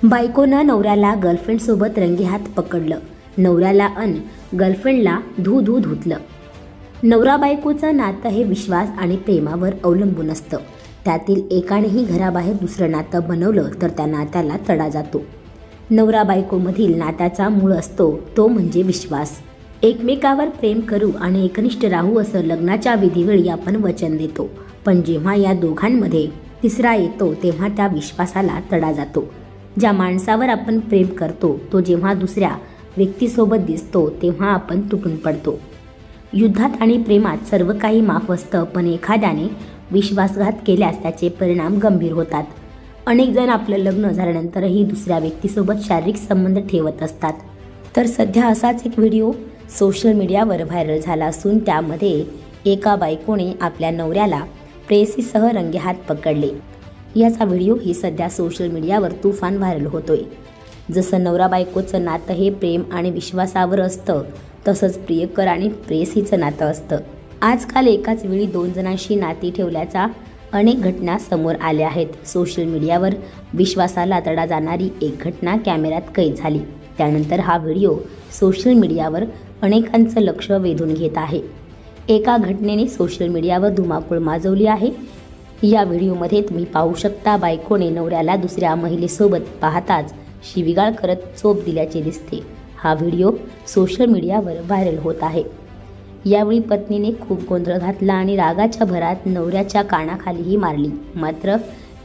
बायकोनं नवऱ्याला गर्लफ्रेंडसोबत रंगेहात पकडलं. नवऱ्याला गर्लफ्रेंडला धू धुतलं. नवरा बायकोचं नातं हे विश्वास आणि प्रेमावर अवलंबून असतं. त्यातील एकानेही घराबाहेर दुसरं नातं बनवलं तर त्या नात्याला तडा जातो. नवरा बायकोमधील नात्याचा मूळ असतो तो म्हणजे विश्वास. एकमेकावर प्रेम करू आणि एकनिष्ठ राहू असं लग्नाच्या विधीवेळी आपण वचन देतो. पण जेव्हा या दोघांमध्ये तिसरा येतो तेव्हा त्या विश्वासाला तडा जातो. ज्या माणसावर आपण प्रेम करतो तो जेव्हा दुसऱ्या व्यक्तीसोबत दिसतो तेव्हा आपण तुटून पडतो. युद्धात आणि प्रेमात सर्व काही माफ असतं, पण एखाद्याने विश्वासघात केल्यास त्याचे परिणाम गंभीर होतात. अनेक जण आपलं लग्न झाल्यानंतरही दुसऱ्या व्यक्तीसोबत शारीरिक संबंध ठेवत असतात. तर सध्या असाच एक व्हिडिओ सोशल मीडियावर व्हायरल झाला असून त्यामध्ये एका बायकोने आपल्या नवऱ्याला प्रेयसीसह रंगेहात पकडले. याचा व्हिडिओ ही सध्या सोशल मीडियावर तुफान व्हायरल होतोय. जसं नवरा बायकोचं नातं हे प्रेम आणि विश्वासावर असतं तसंच प्रियकर आणि प्रेयसीचं नातं असतं. आजकाल एकाच वेळी 2 जणांशी नाती ठेवल्याचा अनेक घटना समोर आल्या आहेत. सोशल मीडियावर विश्वासाला तडा जाणारी एक घटना कॅमेऱ्यात कैद झाली. त्यानंतर हा व्हिडिओ सोशल मीडियावर अनेकांचं लक्ष वेधून घेत आहे. एका घटनेने सोशल मीडियावर धुमाकूळ माजवली आहे. या व्हिडिओमध्ये तुम्ही पाहू शकता बायकोने नवऱ्याला दुसऱ्या महिलेसोबत पाहताच शिवीगाळ करत चोप दिल्याचे दिसते. हा व्हिडिओ सोशल मीडियावर व्हायरल होत आहे. यावेळी पत्नीने खूप गोंधळ घातला आणि रागाच्या भरात नवऱ्याच्या कानाखालीही मारली. मात्र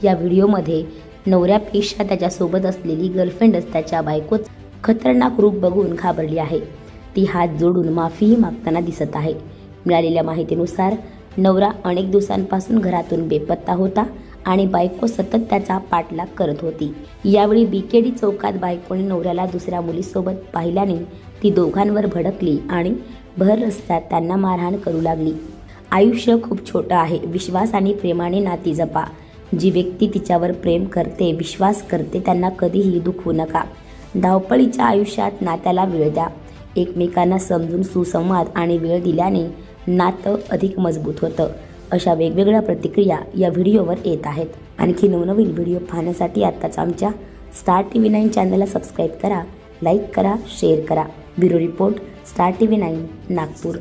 या व्हिडिओमध्ये नवऱ्यापेक्षा त्याच्यासोबत असलेली गर्लफ्रेंडच त्याच्या बायकोच खतरनाक रूप बघून घाबरली आहे. ती हात जोडून माफीही मागताना दिसत आहे. मिळालेल्या माहितीनुसार नवरा अनेक दिवसांपासून घरातून बेपत्ता होता आणि बायको सतत त्याचा पाठलाग करत होती. यावेळी बीकेडी चौकात बायकोने नवऱ्याला दुसऱ्या मुलीसोबत पाहिल्याने ती दोघांवर भडकली आणि भर रस्त्यात त्यांना मारहाण करू लागली. आयुष्य खूप छोटं आहे. विश्वास आणि प्रेमाने नाती जपा. जी व्यक्ती तिच्यावर प्रेम करते, विश्वास करते त्यांना कधीही दुखवू नका. धावपळीच्या आयुष्यात नात्याला वेळ द्या. एकमेकांना समजून सुसंवाद आणि वेळ दिल्याने नातं अधिक मजबूत होतं. अशा वेगवेगळ्या प्रतिक्रिया या व्हिडिओवर येत आहेत. आणखी नवनवीन व्हिडिओ पाहण्यासाठी आत्ताच आमच्या स्टार TV9 चॅनलला सबस्क्राईब करा, लाईक करा, शेअर करा. Bureau report, star TV9 Nagpur.